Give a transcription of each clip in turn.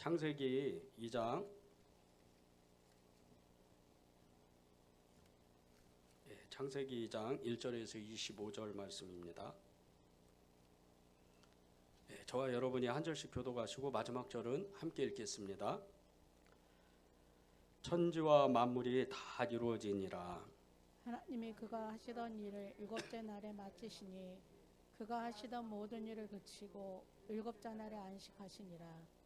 창세기 2장 1절에서 25절 말씀입니다. 저와 여러분이 한 절씩 교독하시고 마지막 절은 함께 읽겠습니다. 천지와 만물이 다 이루어지니라. 하나님이 그가 하시던 일을 일곱째 날에 마치시니 그가 하시던 모든 일을 그치고 일곱째 날에 안식하시니라.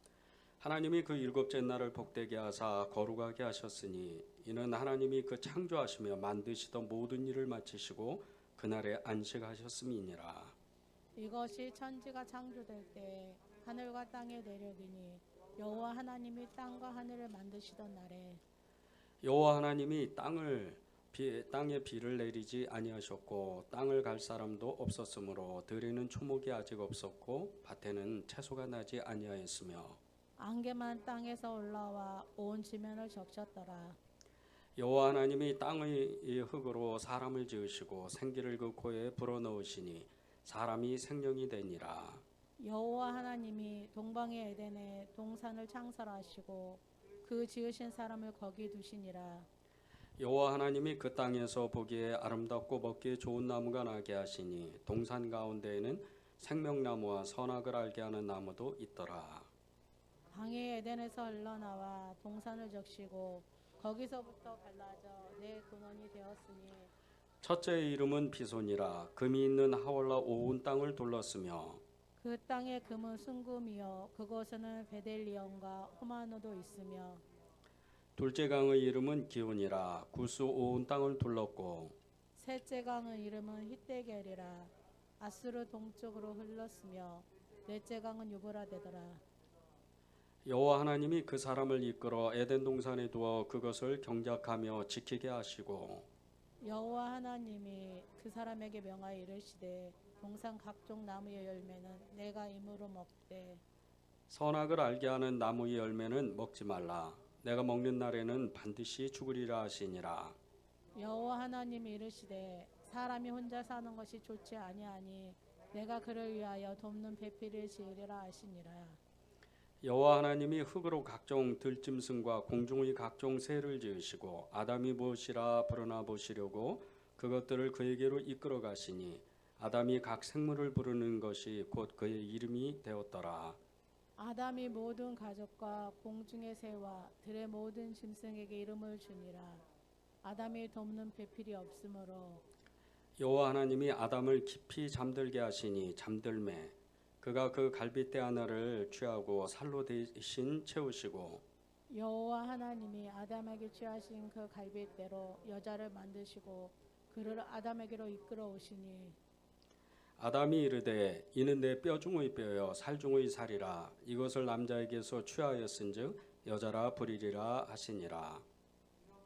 하나님이 그 일곱째 날을 복되게 하사 거룩하게 하셨으니 이는 하나님이 그 창조하시며 만드시던 모든 일을 마치시고 그날에 안식하셨음이니라. 이것이 천지가 창조될 때 하늘과 땅에 내려지니 여호와 하나님이 땅과 하늘을 만드시던 날에 여호와 하나님이 땅에 비를 내리지 아니하셨고 땅을 갈 사람도 없었으므로 들에는 초목이 아직 없었고 밭에는 채소가 나지 아니하였으며 안개만 땅에서 올라와 온 지면을 적셨더라. 여호와 하나님이 땅의 흙으로 사람을 지으시고 생기를 그 코에 불어넣으시니 사람이 생명이 되니라. 여호와 하나님이 동방의 에덴에 동산을 창설하시고 그 지으신 사람을 거기 두시니라. 여호와 하나님이 그 땅에서 보기에 아름답고 먹기에 좋은 나무가 나게 하시니 동산 가운데에는 생명나무와 선악을 알게 하는 나무도 있더라. 강이 에덴에서 흘러나와 동산을 적시고 거기서부터 갈라져 내 근원이 되었으니 첫째의 이름은 비손이라. 금이 있는 하월라 온 땅을 둘렀으며 그 땅의 금은 순금이요 그곳에는 베델리엄과 호마노도 있으며 둘째 강의 이름은 기온이라. 구스 온 땅을 둘렀고 셋째 강의 이름은 히데겔이라. 아수르 동쪽으로 흘렀으며 넷째 강은 유브라데더라. 여호와 하나님이 그 사람을 이끌어 에덴 동산에 두어 그것을 경작하며 지키게 하시고 여호와 하나님이 그 사람에게 명하여 이르시되 동산 각종 나무의 열매는 내가 임으로 먹되 선악을 알게 하는 나무의 열매는 먹지 말라. 내가 먹는 날에는 반드시 죽으리라 하시니라. 여호와 하나님이 이르시되 사람이 혼자 사는 것이 좋지 아니하니 내가 그를 위하여 돕는 배필을 지으리라 하시니라. 여호와 하나님이 흙으로 각종 들짐승과 공중의 각종 새를 지으시고 아담이 무엇이라 부르나 보시려고 그것들을 그에게로 이끌어 가시니 아담이 각 생물을 부르는 것이 곧 그의 이름이 되었더라. 아담이 모든 가족과 공중의 새와 들의 모든 짐승에게 이름을 주니라. 아담이 돕는 배필이 없으므로 여호와 하나님이 아담을 깊이 잠들게 하시니 잠들매 그가 그 갈빗대 하나를 취하고 살로 대신 채우시고 여호와 하나님이 아담에게 취하신 그 갈빗대로 여자를 만드시고 그를 아담에게로 이끌어 오시니 아담이 이르되 이는 내 뼈 중의 뼈여 살 중의 살이라. 이것을 남자에게서 취하였은즉 여자라 부리리라 하시니라.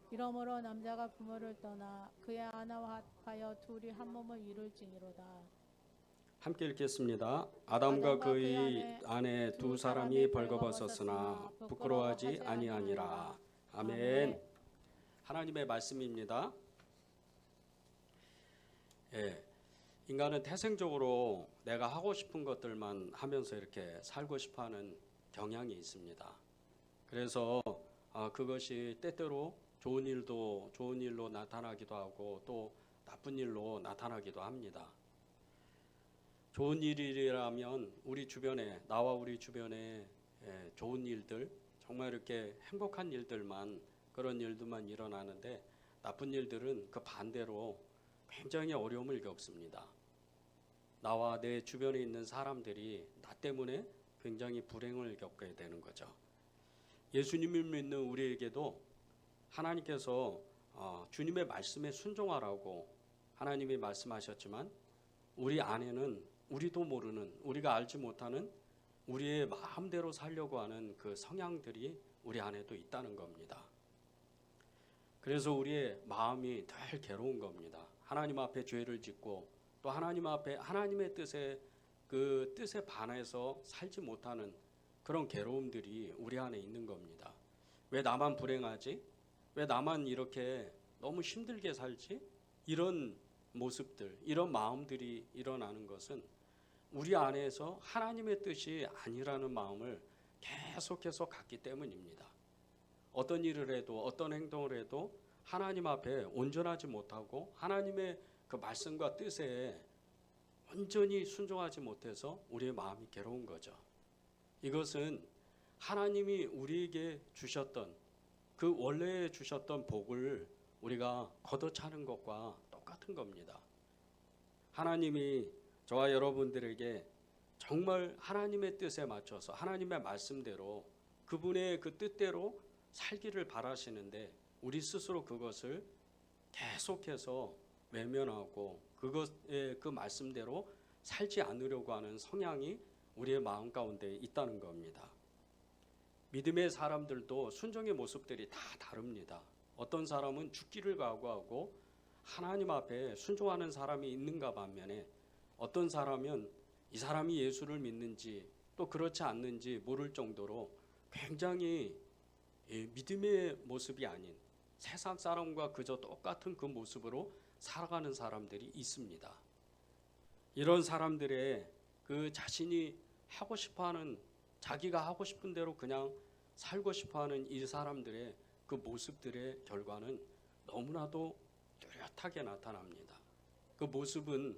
이러므로 남자가 부모를 떠나 그의 아내와 합하여 둘이 한 몸을 이룰지니로다. 함께 읽겠습니다. 아담과 그의 아내 두 사람이 벌거벗었으나 부끄러워하지 아니하니라. 아멘. 하나님의 말씀입니다. 인간은 태생적으로 내가 하고 싶은 것들만 하면서 이렇게 살고 싶어하는 경향이 있습니다. 그래서 그것이 때때로 좋은 일로 나타나기도 하고 또 나쁜 일로 나타나기도 합니다. 좋은 일이라면 우리 주변에 나와 우리 주변에 좋은 일들 정말 이렇게 행복한 일들만 그런 일들만 일어나는데 나쁜 일들은 그 반대로 굉장히 어려움을 겪습니다. 나와 내 주변에 있는 사람들이 나 때문에 굉장히 불행을 겪게 되는 거죠. 예수님을 믿는 우리에게도 하나님께서 주님의 말씀에 순종하라고 하나님이 말씀하셨지만 우리 안에는 우리도 모르는 우리가 알지 못하는 우리의 마음대로 살려고 하는 그 성향들이 우리 안에도 있다는 겁니다. 그래서 우리의 마음이 늘 괴로운 겁니다. 하나님 앞에 죄를 짓고 또 하나님 앞에 하나님의 그 뜻에 반해서 살지 못하는 그런 괴로움들이 우리 안에 있는 겁니다. 왜 나만 불행하지? 왜 나만 이렇게 너무 힘들게 살지? 이런 모습들, 이런 마음들이 일어나는 것은 우리 안에서 하나님의 뜻이 아니라는 마음을 계속해서 갔기 때문입니다. 어떤 일을 해도 어떤 행동을 해도 하나님 앞에 온전하지 못하고 하나님의 그 말씀과 뜻에 온전히 순종하지 못해서 우리의 마음이 괴로운 거죠. 이것은 하나님이 우리에게 주셨던 그 원래 주셨던 복을 우리가 걷어차는 것과 똑같은 겁니다. 하나님이 저와 여러분들에게 정말 하나님의 뜻에 맞춰서 하나님의 말씀대로 그분의 그 뜻대로 살기를 바라시는데 우리 스스로 그것을 계속해서 외면하고 그것의 그 말씀대로 살지 않으려고 하는 성향이 우리의 마음 가운데 있다는 겁니다. 믿음의 사람들도 순종의 모습들이 다 다릅니다. 어떤 사람은 죽기를 각오하고 하나님 앞에 순종하는 사람이 있는가 반면에 어떤 사람은 이 사람이 예수를 믿는지 또 그렇지 않는지 모를 정도로 굉장히 믿음의 모습이 아닌 세상 사람과 그저 똑같은 그 모습으로 살아가는 사람들이 있습니다. 이런 사람들의 그 자신이 하고 싶어하는 자기가 하고 싶은 대로 그냥 살고 싶어하는 이 사람들의 그 모습들의 결과는 너무나도 뚜렷하게 나타납니다. 그 모습은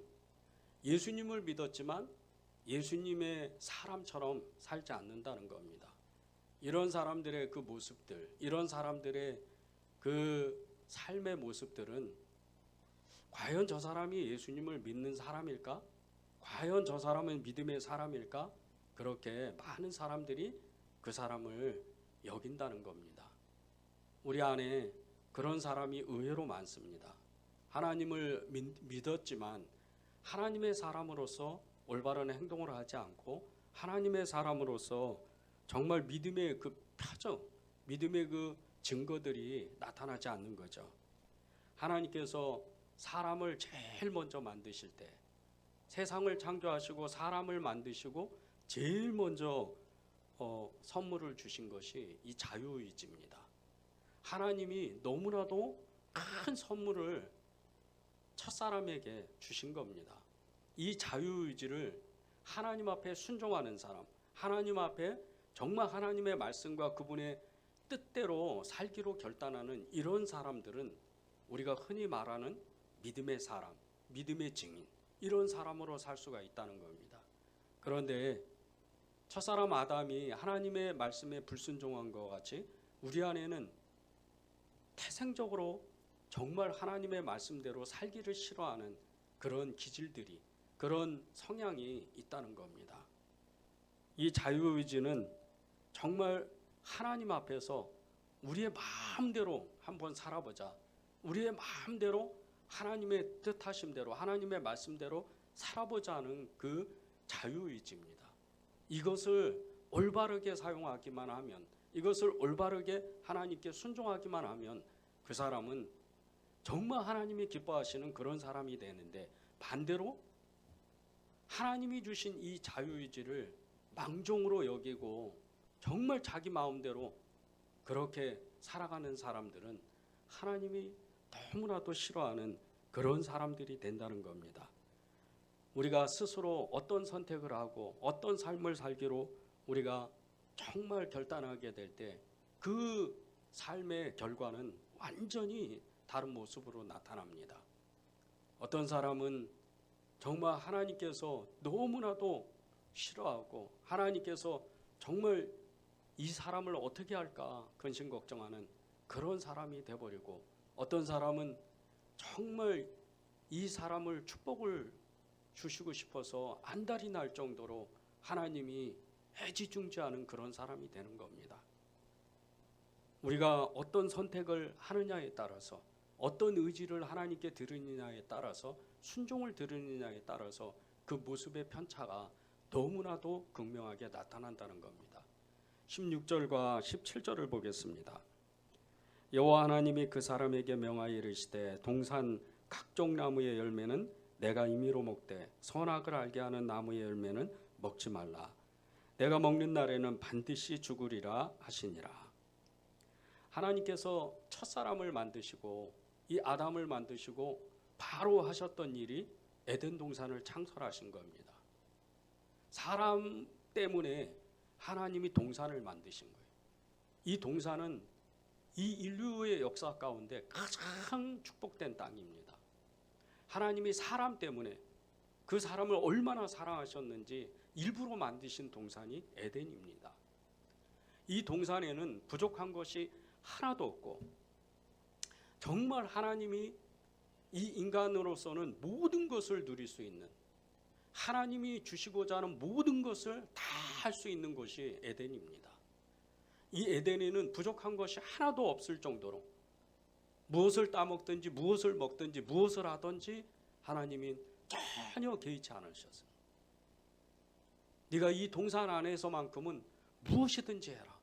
예수님을 믿었지만 예수님의 사람처럼 살지 않는다는 겁니다. 이런 사람들의 그 모습들, 이런 사람들의 그 삶의 모습들은 과연 저 사람이 예수님을 믿는 사람일까? 과연 저 사람은 믿음의 사람일까? 그렇게 많은 사람들이 그 사람을 여긴다는 겁니다. 우리 안에 그런 사람이 의외로 많습니다. 하나님을 믿었지만 하나님의 사람으로서 올바른 행동을 하지 않고 하나님의 사람으로서 정말 믿음의 그 표정, 믿음의 그 증거들이 나타나지 않는 거죠. 하나님께서 사람을 제일 먼저 만드실 때 세상을 창조하시고 사람을 만드시고 제일 먼저 선물을 주신 것이 이 자유의지입니다. 하나님이 너무나도 큰 선물을 첫사람에게 주신 겁니다. 이 자유의지를 하나님 앞에 순종하는 사람, 하나님 앞에 정말 하나님의 말씀과 그분의 뜻대로 살기로 결단하는 이런 사람들은 우리가 흔히 말하는 믿음의 사람, 믿음의 증인, 이런 사람으로 살 수가 있다는 겁니다. 그런데 첫사람 아담이 하나님의 말씀에 불순종한 것 같이 우리 안에는 태생적으로 정말 하나님의 말씀대로 살기를 싫어하는 그런 기질들이, 그런 성향이 있다는 겁니다. 이 자유의지는 정말 하나님 앞에서 우리의 마음대로 한번 살아보자. 우리의 마음대로 하나님의 뜻하심대로 하나님의 말씀대로 살아보자 하는 그 자유의지입니다. 이것을 올바르게 사용하기만 하면, 이것을 올바르게 하나님께 순종하기만 하면 그 사람은 정말 하나님이 기뻐하시는 그런 사람이 되는데, 반대로 하나님이 주신 이 자유의지를 망종으로 여기고 정말 자기 마음대로 그렇게 살아가는 사람들은 하나님이 너무나도 싫어하는 그런 사람들이 된다는 겁니다. 우리가 스스로 어떤 선택을 하고 어떤 삶을 살기로 우리가 정말 결단하게 될 때 그 삶의 결과는 완전히 다른 모습으로 나타납니다. 어떤 사람은 정말 하나님께서 너무나도 싫어하고 하나님께서 정말 이 사람을 어떻게 할까 근심 걱정하는 그런 사람이 돼버리고, 어떤 사람은 정말 이 사람을 축복을 주시고 싶어서 안달이 날 정도로 하나님이 애지중지하는 그런 사람이 되는 겁니다. 우리가 어떤 선택을 하느냐에 따라서, 어떤 의지를 하나님께 드리느냐에 따라서, 순종을 드리느냐에 따라서 그 모습의 편차가 너무나도 극명하게 나타난다는 겁니다. 16절과 17절을 보겠습니다. 여호와 하나님이 그 사람에게 명하여 이르시되 동산 각종 나무의 열매는 내가 임의로 먹되 선악을 알게 하는 나무의 열매는 먹지 말라. 내가 먹는 날에는 반드시 죽으리라 하시니라. 하나님께서 첫사람을 만드시고 이 아담을 만드시고 바로 하셨던 일이 에덴 동산을 창설하신 겁니다. 사람 때문에 하나님이 동산을 만드신 거예요. 이 동산은 이 인류의 역사 가운데 가장 축복된 땅입니다. 하나님이 사람 때문에 그 사람을 얼마나 사랑하셨는지 일부러 만드신 동산이 에덴입니다. 이 동산에는 부족한 것이 하나도 없고 정말 하나님이 이 인간으로서는 모든 것을 누릴 수 있는, 하나님이 주시고자 하는 모든 것을 다 할 수 있는 곳이 에덴입니다. 이 에덴에는 부족한 것이 하나도 없을 정도로 무엇을 따먹든지 무엇을 먹든지 무엇을 하든지 하나님이 전혀 개의치 않으셨습니다. 네가 이 동산 안에서만큼은 무엇이든지 해라.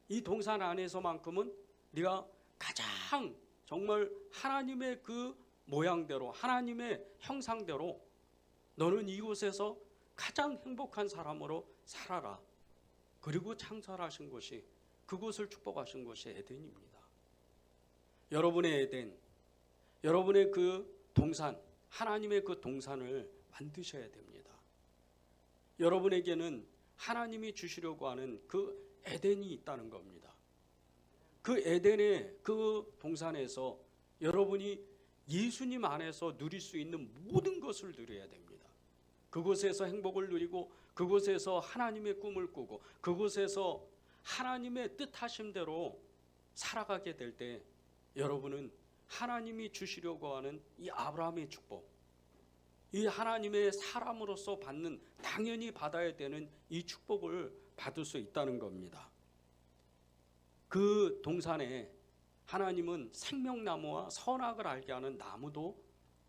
이 동산 안에서만큼은 네가 가장 정말 하나님의 그 모양대로, 하나님의 형상대로 너는 이곳에서 가장 행복한 사람으로 살아라. 그리고 창설하신 것이, 그곳을 축복하신 것이 에덴입니다. 여러분의 에덴, 여러분의 그 동산, 하나님의 그 동산을 만드셔야 됩니다. 여러분에게는 하나님이 주시려고 하는 그 에덴이 있다는 겁니다. 그 에덴의 그 동산에서 여러분이 예수님 안에서 누릴 수 있는 모든 것을 누려야 됩니다. 그곳에서 행복을 누리고 그곳에서 하나님의 꿈을 꾸고 그곳에서 하나님의 뜻하심대로 살아가게 될 때 여러분은 하나님이 주시려고 하는 이 아브라함의 축복, 이 하나님의 사람으로서 받는, 당연히 받아야 되는 이 축복을 받을 수 있다는 겁니다. 그 동산에 하나님은 생명나무와 선악을 알게 하는 나무도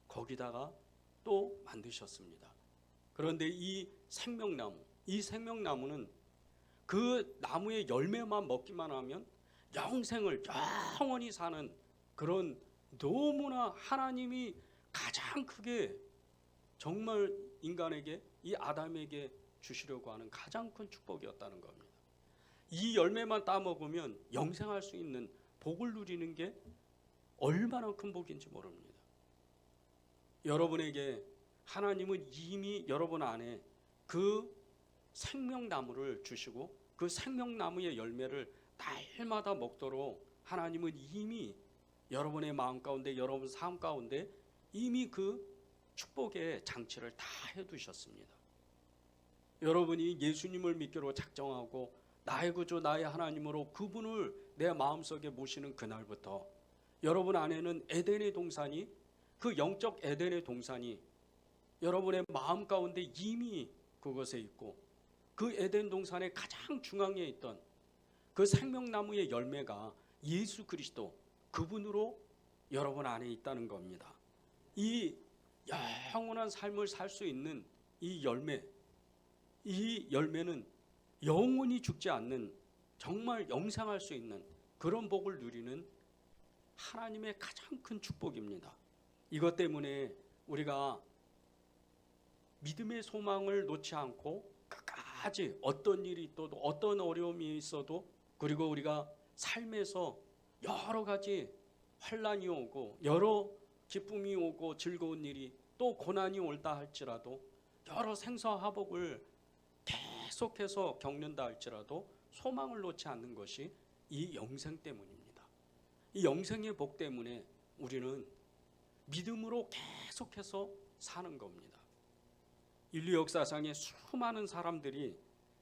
거기다가 또 만드셨습니다. 그런데 이 생명나무는 그 나무의 열매만 먹기만 하면 영생을 영원히 사는 그런, 너무나 하나님이 가장 크게 정말 인간에게, 이 아담에게 주시려고 하는 가장 큰 축복이었다는 겁니다. 이 열매만 따먹으면 영생할 수 있는 복을 누리는 게 얼마나 큰 복인지 모릅니다. 여러분에게 하나님은 이미 여러분 안에 그 생명나무를 주시고 그 생명나무의 열매를 날마다 먹도록 하나님은 이미 여러분의 마음 가운데, 여러분 삶 가운데 이미 그 축복의 장치를 다 해두셨습니다. 여러분이 예수님을 믿기로 작정하고 나의 구주 나의 하나님으로 그분을 내 마음속에 모시는 그날부터 여러분 안에는 에덴의 동산이, 그 영적 에덴의 동산이 여러분의 마음 가운데 이미 그것에 있고, 그 에덴 동산의 가장 중앙에 있던 그 생명나무의 열매가 예수 그리스도, 그분으로 여러분 안에 있다는 겁니다. 이 영원한 삶을 살 수 있는 이 열매, 이 열매는 영원히 죽지 않는, 정말 영생할 수 있는 그런 복을 누리는 하나님의 가장 큰 축복입니다. 이것 때문에 우리가 믿음의 소망을 놓지 않고 끝까지 어떤 일이 있어도, 어떤 어려움이 있어도, 그리고 우리가 삶에서 여러 가지 환난이 오고 여러 기쁨이 오고 즐거운 일이 또 고난이 올다 할지라도, 여러 생사화복을 계속해서 겪는다 할지라도 소망을 놓지 않는 것이 이 영생 때문입니다. 이 영생의 복 때문에 우리는 믿음으로 계속해서 사는 겁니다. 인류 역사상에 수많은 사람들이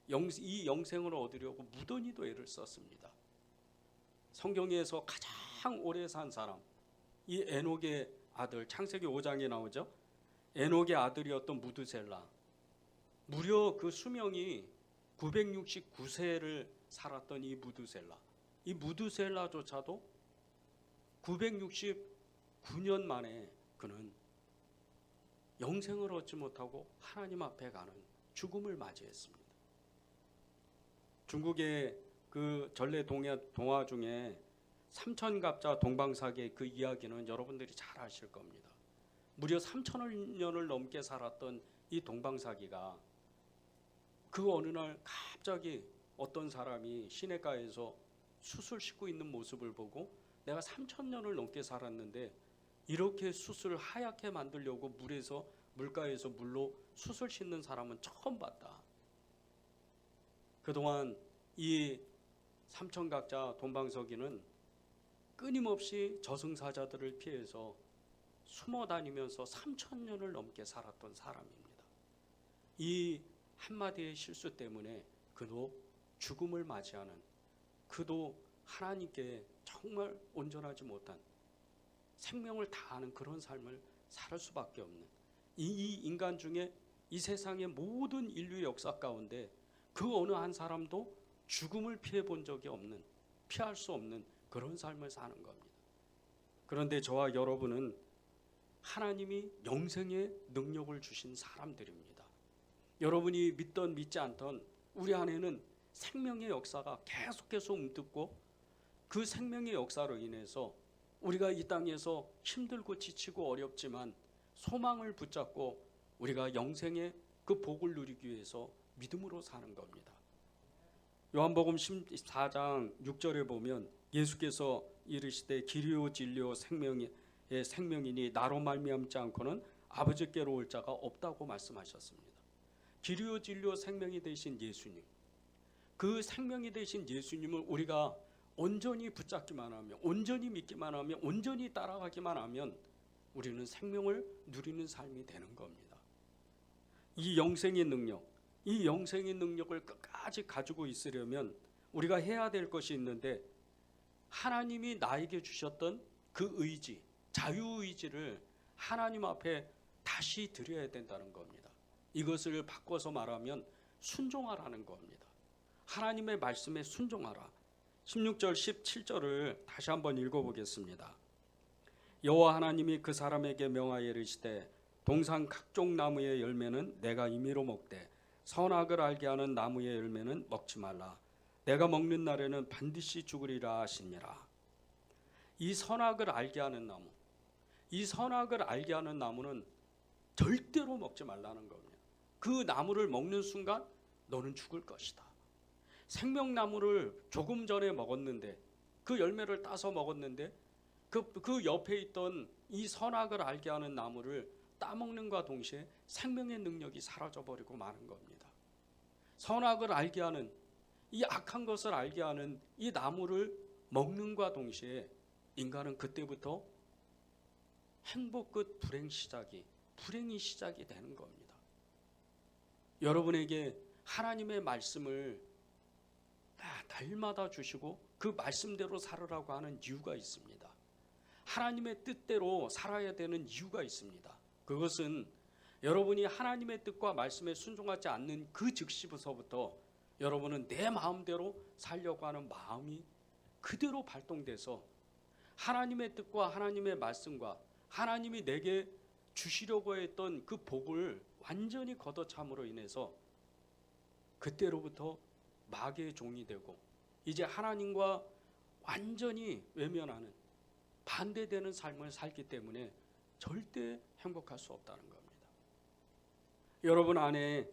이 영생을 얻으려고 무던히도 애를 썼습니다. 성경에서 가장 오래 산 사람, 이 에녹의 아들, 창세기 5장에 나오죠. 에녹의 아들이었던 무드셀라, 무려 그 수명이 969세를 살았던 이 무드셀라조차도 969년 만에 그는 영생을 얻지 못하고 하나님 앞에 가는 죽음을 맞이했습니다. 중국의 그 전래 동화 중에 삼천갑자 동방사계 그 이야기는 여러분들이 잘 아실 겁니다. 무려 3,000년을 넘게 살았던 이 동방사기가 그 어느 날 갑자기 어떤 사람이 시냇가에서 숯을 씻고 있는 모습을 보고, 내가 3,000년을 넘게 살았는데 이렇게 숯을 하얗게 만들려고 물가에서 물로 숯을 씻는 사람은 처음 봤다. 그동안 이 삼천각자 돈방석이는 끊임없이 저승사자들을 피해서 숨어 다니면서 3,000년을 넘게 살았던 사람입니다. 이 한마디의 실수 때문에 그도 죽음을 맞이하는, 그도 하나님께 정말 온전하지 못한, 생명을 다하는 그런 삶을 살 수밖에 없는, 이 인간 중에 이 세상의 모든 인류 역사 가운데 그 어느 한 사람도 죽음을 피해 본 적이 없는, 피할 수 없는 그런 삶을 사는 겁니다. 그런데 저와 여러분은 하나님이 영생의 능력을 주신 사람들입니다. 여러분이 믿던 믿지 않던 우리 안에는 생명의 역사가 계속해서 움듣고, 그 생명의 역사로 인해서 우리가 이 땅에서 힘들고 지치고 어렵지만 소망을 붙잡고 우리가 영생의 그 복을 누리기 위해서 믿음으로 사는 겁니다. 요한복음 14장 6절에 보면 예수께서 이르시되 길이요 진리요 생명이니 나로 말미암지 않고는 아버지께로 올 자가 없다고 말씀하셨습니다. 길이요 진리요 생명이 되신 예수님, 그 생명이 되신 예수님을 우리가 온전히 붙잡기만 하면, 온전히 믿기만 하면, 온전히 따라가기만 하면 우리는 생명을 누리는 삶이 되는 겁니다. 이 영생의 능력, 이 영생의 능력을 끝까지 가지고 있으려면 우리가 해야 될 것이 있는데, 하나님이 나에게 주셨던 그 의지, 자유의지를 하나님 앞에 다시 드려야 된다는 겁니다. 이것을 바꿔서 말하면 순종하라는 겁니다. 하나님의 말씀에 순종하라. 16절 17절을 다시 한번 읽어보겠습니다. 여호와 하나님이 그 사람에게 명하여 이르시되 동산 각종 나무의 열매는 내가 임의로 먹되 선악을 알게 하는 나무의 열매는 먹지 말라. 내가 먹는 날에는 반드시 죽으리라 하시니라. 이 선악을 알게 하는 나무, 이 선악을 알게 하는 나무는 절대로 먹지 말라는 겁니다. 그 나무를 먹는 순간 너는 죽을 것이다. 생명나무를 조금 전에 먹었는데, 그 열매를 따서 먹었는데 그 옆에 있던 이 선악을 알게 하는 나무를 따먹는과 동시에 생명의 능력이 사라져버리고 마는 겁니다. 선악을 알게 하는, 이 악한 것을 알게 하는 이 나무를 먹는과 동시에 인간은 그때부터 행복 끝 불행이 시작이 되는 겁니다. 여러분에게 하나님의 말씀을 날마다 주시고 그 말씀대로 살으라고 하는 이유가 있습니다. 하나님의 뜻대로 살아야 되는 이유가 있습니다. 그것은 여러분이 하나님의 뜻과 말씀에 순종하지 않는 그 즉시부터 여러분은 내 마음대로 살려고 하는 마음이 그대로 발동돼서 하나님의 뜻과 하나님의 말씀과 하나님이 내게 주시려고 했던 그 복을 완전히 걷어참으로 인해서 그때로부터 마귀의 종이 되고 이제 하나님과 완전히 외면하는, 반대되는 삶을 살기 때문에 절대 행복할 수 없다는 겁니다. 여러분 안에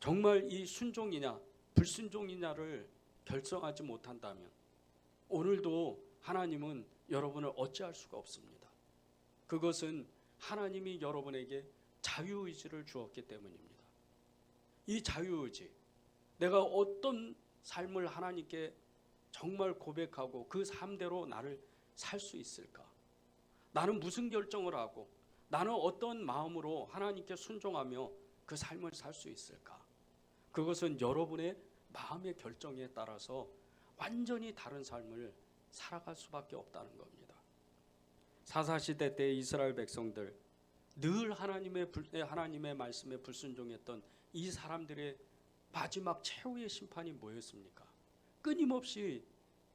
정말 이 순종이냐 불순종이냐를 결정하지 못한다면 오늘도 하나님은 여러분을 어찌할 수가 없습니다. 그것은 하나님이 여러분에게 자유의지를 주었기 때문입니다. 이 자유의지, 내가 어떤 삶을 하나님께 정말 고백하고 그 삶대로 나를 살 수 있을까? 나는 무슨 결정을 하고 나는 어떤 마음으로 하나님께 순종하며 그 삶을 살 수 있을까? 그것은 여러분의 마음의 결정에 따라서 완전히 다른 삶을 살아갈 수밖에 없다는 겁니다. 사사시대 때 이스라엘 백성들, 늘 하나님의 말씀에 불순종했던 이 사람들의 마지막 최후의 심판이 뭐였습니까? 끊임없이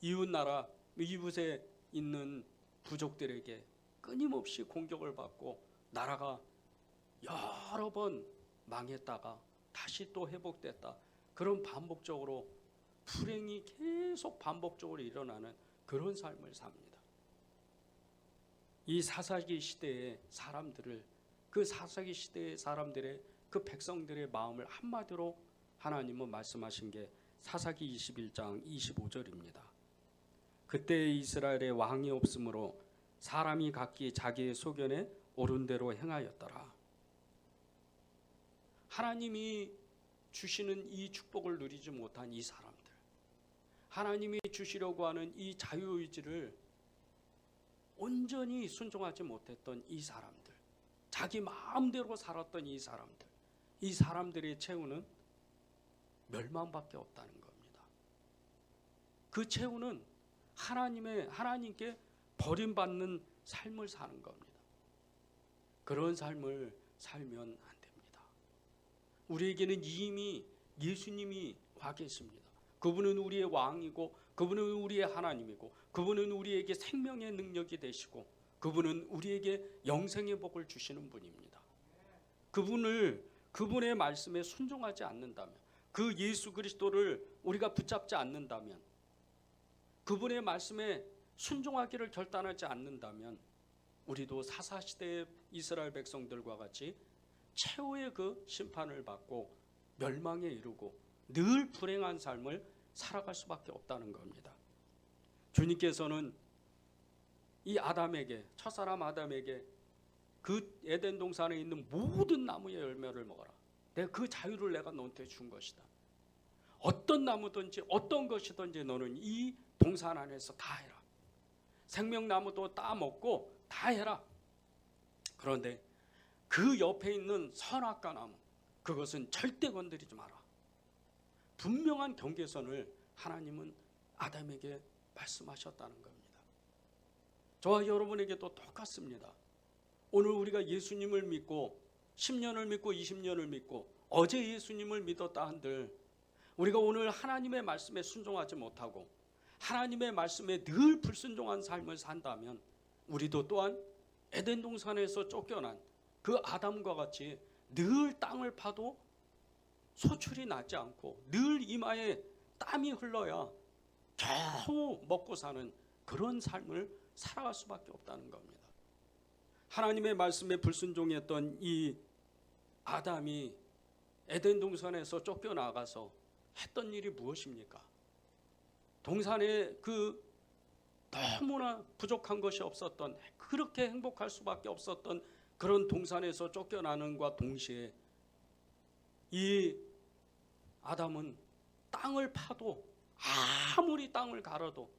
이웃나라, 이웃에 있는 부족들에게 끊임없이 공격을 받고 나라가 여러 번 망했다가 다시 또 회복됐다. 그런 반복적으로 불행이 계속 반복적으로 일어나는 그런 삶을 삽니다. 이 사사기 시대의 사람들을, 그 사사기 시대의 사람들의 그 백성들의 마음을 한마디로 하나님은 말씀하신 게 사사기 21장 25절입니다. 그때 이스라엘에 왕이 없으므로 사람이 각기 자기의 소견에 옳은 대로 행하였더라. 하나님이 주시는 이 축복을 누리지 못한 이 사람들, 하나님이 주시려고 하는 이 자유의지를 온전히 순종하지 못했던 이 사람들, 자기 마음대로 살았던 이 사람들의 최후는 멸망밖에 없다는 겁니다. 그 최후는 하나님께 버림받는 삶을 사는 겁니다. 그런 삶을 살면 안 됩니다. 우리에게는 이미 예수님이 와 계십니다. 그분은 우리의 왕이고, 그분은 우리의 하나님이고, 그분은 우리에게 생명의 능력이 되시고, 그분은 우리에게 영생의 복을 주시는 분입니다. 그분의 말씀에 순종하지 않는다면, 그 예수 그리스도를 우리가 붙잡지 않는다면, 그분의 말씀에 순종하기를 결단하지 않는다면, 우리도 사사시대의 이스라엘 백성들과 같이 최후의 그 심판을 받고 멸망에 이르고 늘 불행한 삶을 살아갈 수밖에 없다는 겁니다. 주님께서는 이 아담에게, 첫사람 아담에게 그 에덴 동산에 있는 모든 나무의 열매를 먹어라. 내가 그 자유를 내가 너한테 준 것이다. 어떤 나무든지 어떤 것이든지 너는 이 동산 안에서 다 해라. 생명나무도 따먹고 다 해라. 그런데 그 옆에 있는 선악과 나무, 그것은 절대 건드리지 마라. 분명한 경계선을 하나님은 아담에게 말씀하셨다는 겁니다. 저와 여러분에게도 똑같습니다. 오늘 우리가 예수님을 믿고 10년을 믿고 20년을 믿고 어제 예수님을 믿었다 한들 우리가 오늘 하나님의 말씀에 순종하지 못하고 하나님의 말씀에 늘 불순종한 삶을 산다면 우리도 또한 에덴 동산에서 쫓겨난 그 아담과 같이 늘 땅을 파도 소출이 나지 않고 늘 이마에 땀이 흘러야 겨우 먹고 사는 그런 삶을 살아갈 수밖에 없다는 겁니다. 하나님의 말씀에 불순종했던 이 아담이 에덴 동산에서 쫓겨나가서 했던 일이 무엇입니까? 동산에 그 너무나 부족한 것이 없었던, 그렇게 행복할 수밖에 없었던 그런 동산에서 쫓겨나는과 동시에 이 아담은 땅을 파도 아무리 땅을 갈아도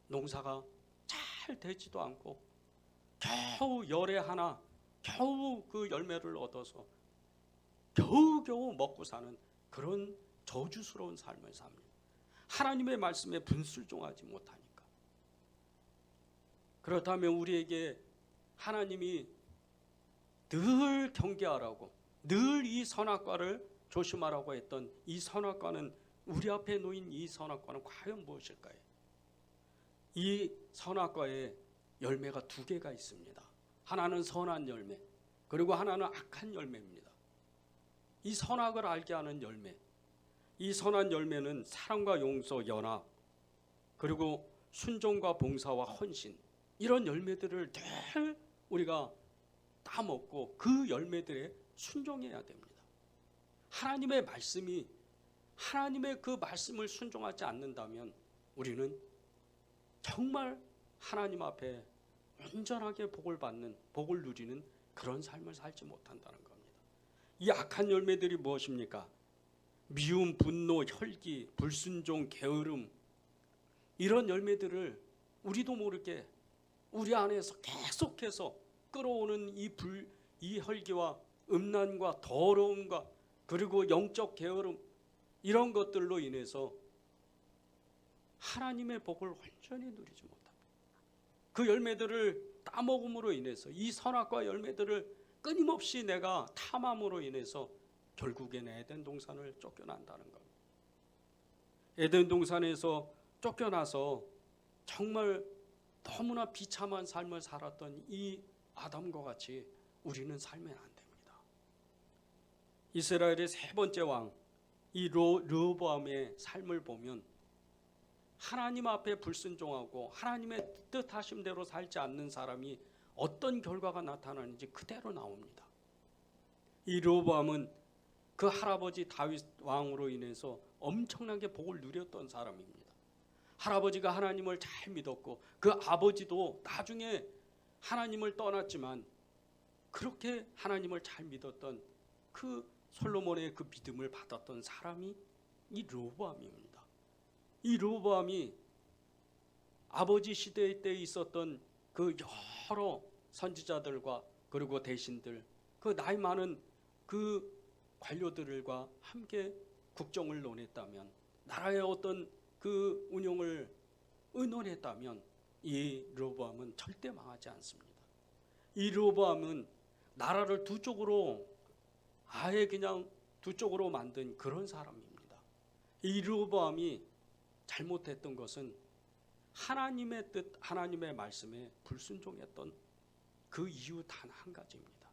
농사가 잘 되지도 않고 겨우 열에 하나 겨우 그 열매를 얻어서 겨우겨우 먹고 사는 그런 저주스러운 삶을 삽니다. 하나님의 말씀에 불순종하지 못하니까. 그렇다면 우리에게 하나님이 늘 경계하라고, 늘 이 선악과를 조심하라고 했던 이 선악과는, 우리 앞에 놓인 이 선악과는 과연 무엇일까요? 이 선악과에 열매가 두 개가 있습니다. 하나는 선한 열매, 그리고 하나는 악한 열매입니다. 이 선악을 알게 하는 열매, 이 선한 열매는 사랑과 용서, 연합, 그리고 순종과 봉사와 헌신, 이런 열매들을 늘 우리가 따먹고 그 열매들에 순종해야 됩니다. 하나님의 말씀이, 하나님의 그 말씀을 순종하지 않는다면 우리는 정말 하나님 앞에 온전하게 복을 받는, 복을 누리는 그런 삶을 살지 못한다는 겁니다. 이 악한 열매들이 무엇입니까? 미움, 분노, 혈기, 불순종, 게으름, 이런 열매들을 우리도 모르게 우리 안에서 계속해서 끌어오는 이 혈기와 음란과 더러움과 그리고 영적 게으름, 이런 것들로 인해서 하나님의 복을 온전히 누리지 못합니다. 그 열매들을 따먹음으로 인해서, 이 선악과 열매들을 끊임없이 내가 탐함으로 인해서 결국에는 에덴 동산을 쫓겨난다는 겁니다. 에덴 동산에서 쫓겨나서 정말 너무나 비참한 삶을 살았던 이 아담과 같이 우리는 살면 안 됩니다. 이스라엘의 세 번째 왕, 이 르호보암의 삶을 보면 하나님 앞에 불순종하고 하나님의 뜻하심대로 살지 않는 사람이 어떤 결과가 나타나는지 그대로 나옵니다. 이 르호보암은 그 할아버지 다윗 왕으로 인해서 엄청나게 복을 누렸던 사람입니다. 할아버지가 하나님을 잘 믿었고 그 아버지도 나중에 하나님을 떠났지만 그렇게 하나님을 잘 믿었던 그 솔로몬의 그 믿음을 받았던 사람이 이 르호보암입니다. 이 르호보암이 아버지 시대 때 있었던 그 여러 선지자들과 그리고 대신들, 그 나이 많은 그 관료들과 함께 국정을 논했다면, 나라의 어떤 그 운영을 의논했다면 이 르호보암은 절대 망하지 않습니다. 이 르호보암은 나라를 두 쪽으로 아예 그냥 두 쪽으로 만든 그런 사람입니다. 이 르호보암이 잘못했던 것은 하나님의 뜻, 하나님의 말씀에 불순종했던 그 이유 단 한 가지입니다.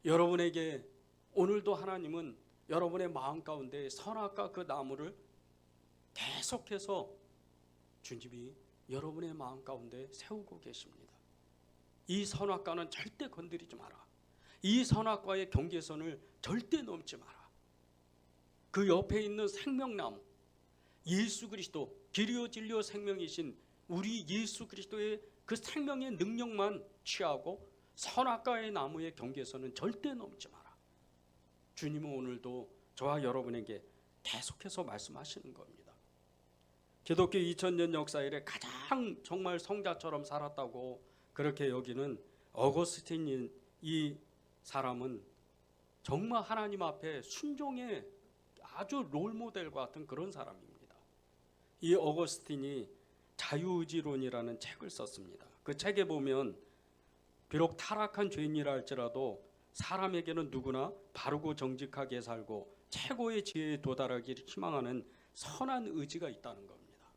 여러분에게 오늘도 하나님은 여러분의 마음 가운데 선악과 그 나무를 계속해서 주님이 여러분의 마음 가운데 세우고 계십니다. 이 선악과는 절대 건드리지 마라. 이 선악과의 경계선을 절대 넘지 마라. 그 옆에 있는 생명나무, 예수 그리스도, 길이요 진리요 생명이신 우리 예수 그리스도의 그 생명의 능력만 취하고 선악과의 나무의 경계선은 절대 넘지 마라. 주님은 오늘도 저와 여러분에게 계속해서 말씀하시는 겁니다. 기독교 2000년 역사 이래 가장 정말 성자처럼 살았다고 그렇게 여기는 어거스틴인 이 사람은 정말 하나님 앞에 순종의 아주 롤모델 같은 그런 사람입니다. 이 어거스틴이 자유의지론이라는 책을 썼습니다. 그 책에 보면 비록 타락한 죄인이라 할지라도 사람에게는 누구나 바르고 정직하게 살고 최고의 지혜에 도달하기를 희망하는 선한 의지가 있다는 겁니다.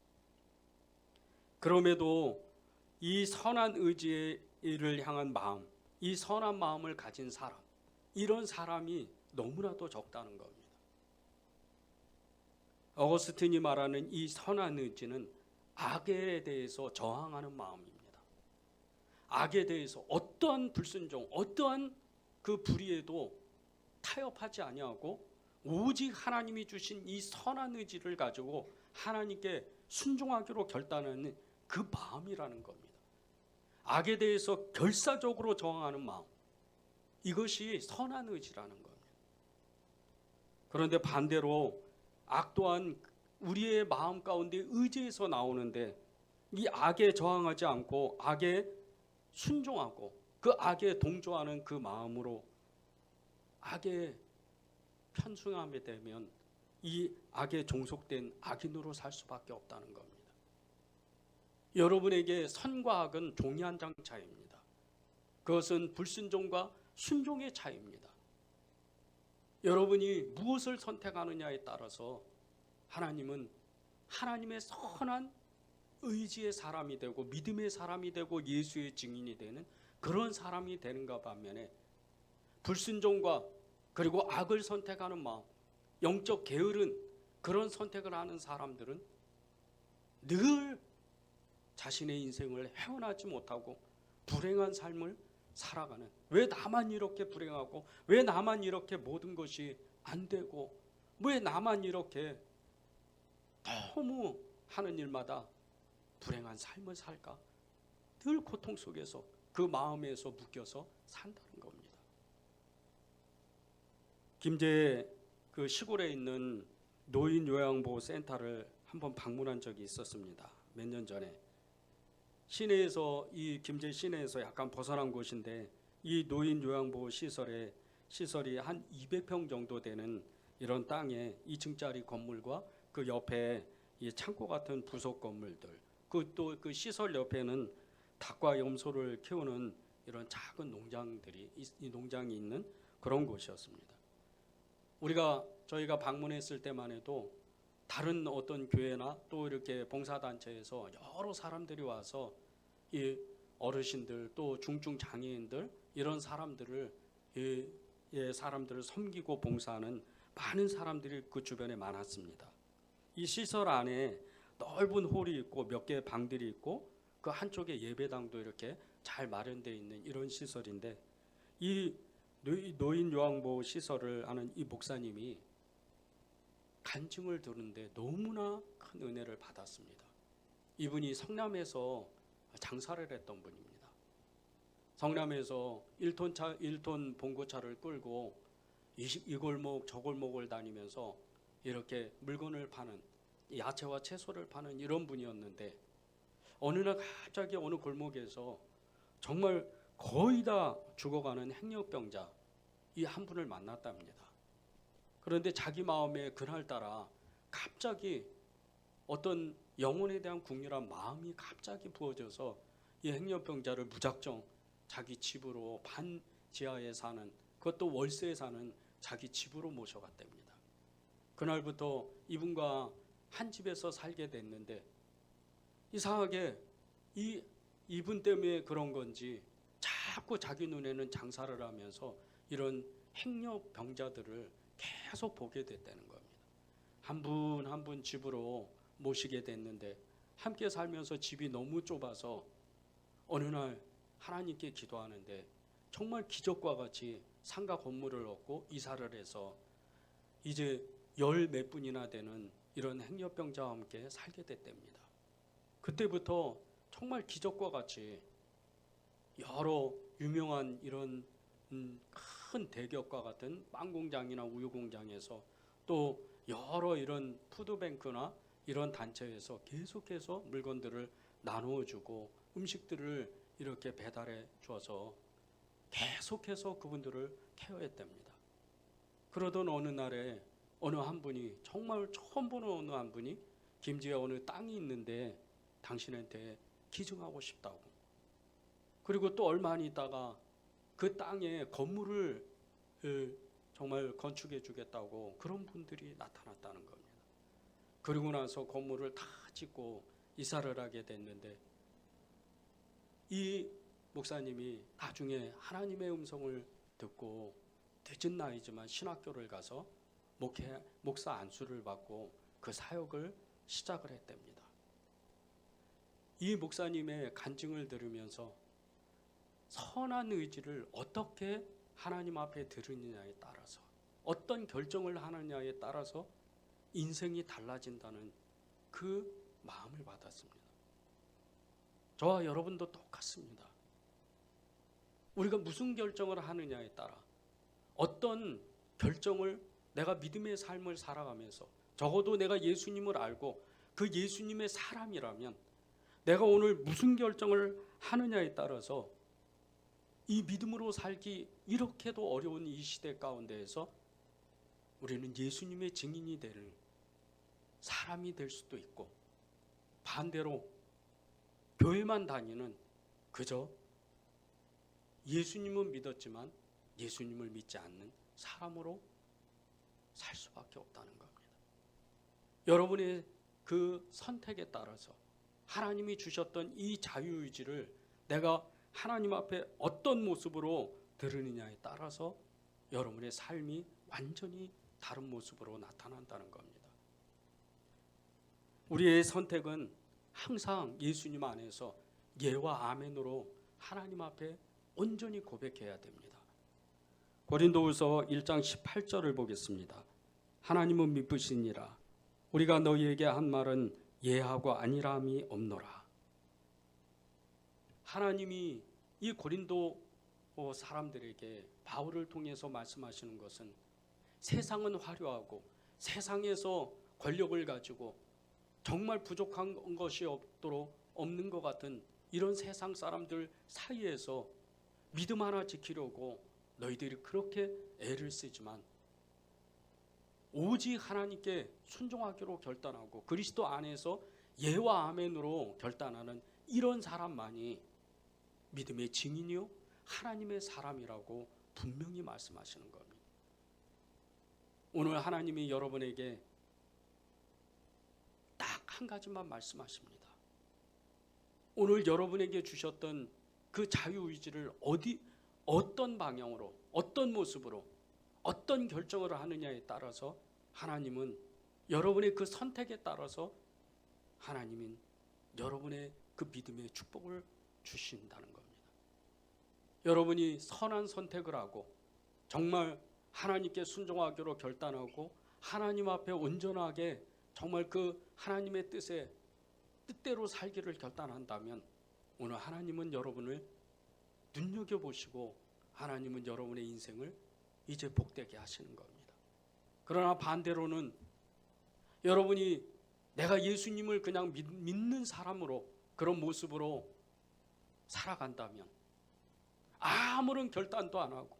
그럼에도 이 선한 의지를 향한 마음, 이 선한 마음을 가진 사람, 이런 사람이 너무나도 적다는 겁니다. 어거스틴이 말하는 이 선한 의지는 악에 대해서 저항하는 마음입니다. 악에 대해서 어떠한 불순종, 어떠한 그 불의에도 타협하지 아니하고 오직 하나님이 주신 이 선한 의지를 가지고 하나님께 순종하기로 결단하는 그 마음이라는 겁니다. 악에 대해서 결사적으로 저항하는 마음, 이것이 선한 의지라는 겁니다. 그런데 반대로 악 또한 우리의 마음 가운데 의지에서 나오는데 이 악에 저항하지 않고 악에 순종하고 그 악에 동조하는 그 마음으로 악에 편승하게 되면 이 악에 종속된 악인으로 살 수밖에 없다는 겁니다. 여러분에게 선과 악은 종이 한 장 차이입니다. 그것은 불순종과 순종의 차이입니다. 여러분이 무엇을 선택하느냐에 따라서 하나님은 하나님의 선한 의지의 사람이 되고 믿음의 사람이 되고 예수의 증인이 되는 그런 사람이 되는가 반면에 불순종과 그리고 악을 선택하는 마음, 영적 게으른 그런 선택을 하는 사람들은 늘 자신의 인생을 헤어나지 못하고 불행한 삶을 살아가는, 왜 나만 이렇게 불행하고 왜 나만 이렇게 모든 것이 안 되고 왜 나만 이렇게 너무 하는 일마다 불행한 삶을 살까? 늘 고통 속에서 그 마음에서 묶여서 산다는 겁니다. 김제 그 시골에 있는 노인 요양보호 센터를 한번 방문한 적이 있었습니다. 몇 년 전에. 시내에서 이 김제 시내에서 약간 벗어난 곳인데 이 노인 요양보호 시설이 한 200평 정도 되는 이런 땅에 2층짜리 건물과 그 옆에 이 창고 같은 부속 건물들, 그 또 그 시설 옆에는 닭과 염소를 키우는 이런 작은 농장들이 이 농장이 있는 그런 곳이었습니다. 저희가 방문했을 때만 해도 다른 어떤 교회나 또 이렇게 봉사단체에서 여러 사람들이 와서 이 어르신들 또 중증 장애인들 이런 사람들을 사람들을 섬기고 봉사하는 많은 사람들이 그 주변에 많았습니다. 이 시설 안에 넓은 홀이 있고 몇 개의 방들이 있고 그 한쪽에 예배당도 이렇게 잘 마련되어 있는 이런 시설인데 이 노인 요양보호 시설을 하는 이 목사님이 간증을 들었는데 너무나 큰 은혜를 받았습니다. 이분이 성남에서 장사를 했던 분입니다. 성남에서 1톤 봉고차를 끌고 이 골목 저 골목을 다니면서 이렇게 물건을 파는, 야채와 채소를 파는 이런 분이었는데 어느 날 갑자기 어느 골목에서 정말 거의 다 죽어가는 행렬병자 이 한 분을 만났답니다. 그런데 자기 마음에 그날따라 갑자기 어떤 영혼에 대한 국률한 마음이 갑자기 부어져서 이 행렬병자를 무작정 자기 집으로 반지하에 사는, 그것도 월세에 사는 자기 집으로 모셔갔답니다. 그날부터 이분과 한 집에서 살게 됐는데 이상하게 이분 때문에 그런 건지 자꾸 자기 눈에는 장사를 하면서 이런 행렬병자들을 계속 보게 됐다는 겁니다. 한 분 한 분 집으로 모시게 됐는데 함께 살면서 집이 너무 좁아서 어느 날 하나님께 기도하는데 정말 기적과 같이 상가 건물을 얻고 이사를 해서 이제 열 몇 분이나 되는 이런 행렬병자와 함께 살게 됐답니다. 그때부터 정말 기적과 같이 여러 유명한 이런 큰 대기업과 같은 빵 공장이나 우유 공장에서 또 여러 이런 푸드뱅크나 이런 단체에서 계속해서 물건들을 나누어주고 음식들을 이렇게 배달해 줘서 계속해서 그분들을 케어했답니다. 그러던 어느 날에 어느 한 분이, 정말 처음 보는 어느 한 분이 김제에 어느 땅이 있는데 당신한테 기증하고 싶다고, 그리고 또 얼마 안 있다가 그 땅에 건물을 정말 건축해 주겠다고 그런 분들이 나타났다는 겁니다. 그리고 나서 건물을 다 짓고 이사를 하게 됐는데 이 목사님이 나중에 하나님의 음성을 듣고 늦은 나이지만 신학교를 가서 목사 안수를 받고 그 사역을 시작을 했답니다. 이 목사님의 간증을 들으면서 선한 의지를 어떻게 하나님 앞에 들으느냐에 따라서, 어떤 결정을 하느냐에 따라서 인생이 달라진다는 그 마음을 받았습니다. 저와 여러분도 똑같습니다. 우리가 무슨 결정을 하느냐에 따라, 어떤 결정을, 내가 믿음의 삶을 살아가면서 적어도 내가 예수님을 알고 그 예수님의 사람이라면 내가 오늘 무슨 결정을 하느냐에 따라서 이 믿음으로 살기 이렇게도 어려운 이 시대 가운데에서 우리는 예수님의 증인이 될 사람이 될 수도 있고, 반대로 교회만 다니는, 그저 예수님은 믿었지만 예수님을 믿지 않는 사람으로 살 수밖에 없다는 겁니다. 여러분의 그 선택에 따라서 하나님이 주셨던 이 자유의지를 내가 하나님 앞에 어떤 모습으로 들으느냐에 따라서 여러분의 삶이 완전히 다른 모습으로 나타난다는 겁니다. 우리의 선택은 항상 예수님 안에서 예와 아멘으로 하나님 앞에 온전히 고백해야 됩니다. 고린도후서 1장 18절을 보겠습니다. 하나님은 미쁘시니라. 우리가 너희에게 한 말은 예하고 아니라함이 없노라. 하나님이 이 고린도 사람들에게 바울을 통해서 말씀하시는 것은 세상은 화려하고 세상에서 권력을 가지고 정말 부족한 것이 없는 것 같은 이런 세상 사람들 사이에서 믿음 하나 지키려고 너희들이 그렇게 애를 쓰지만 오직 하나님께 순종하기로 결단하고 그리스도 안에서 예와 아멘으로 결단하는 이런 사람만이 믿음의 증인이요 하나님의 사람이라고 분명히 말씀하시는 겁니다. 오늘 하나님이 여러분에게 딱 한 가지만 말씀하십니다. 오늘 여러분에게 주셨던 그 자유의지를 어떤 방향으로, 어떤 모습으로, 어떤 결정을 하느냐에 따라서 하나님은 여러분의 그 선택에 따라서 하나님은 여러분의 그 믿음의 축복을 주신다는 겁니다. 여러분이 선한 선택을 하고 정말 하나님께 순종하기로 결단하고 하나님 앞에 온전하게 정말 그 하나님의 뜻대로 살기를 결단한다면 오늘 하나님은 여러분을 눈여겨보시고 하나님은 여러분의 인생을 이제 복되게 하시는 겁니다. 그러나 반대로는 여러분이 내가 예수님을 그냥 믿는 사람으로 그런 모습으로 살아간다면 아무런 결단도 안 하고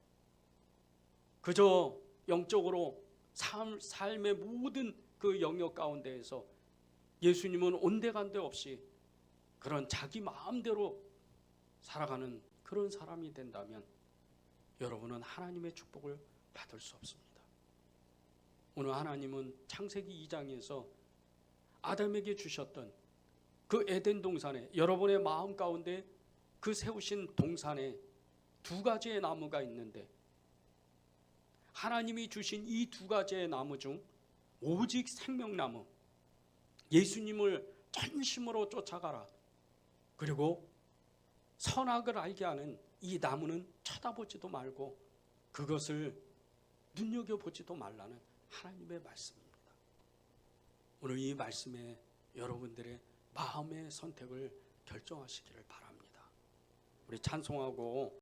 그저 영적으로 삶의 모든 그 영역 가운데에서 예수님은 온데간데 없이 그런 자기 마음대로 살아가는 그런 사람이 된다면 여러분은 하나님의 축복을 받을 수 없습니다. 오늘 하나님은 창세기 2장에서 아담에게 주셨던 그 에덴 동산에 여러분의 마음 가운데 그 세우신 동산에 두 가지의 나무가 있는데 하나님이 주신 이 두 가지의 나무 중 오직 생명나무 예수님을 전심으로 쫓아가라. 그리고 선악을 알게 하는 이 나무는 쳐다보지도 말고 그것을 눈여겨보지도 말라는 하나님의 말씀입니다. 오늘 이 말씀에 여러분들의 마음의 선택을 결정하시기를 바랍니다. 우리 찬송하고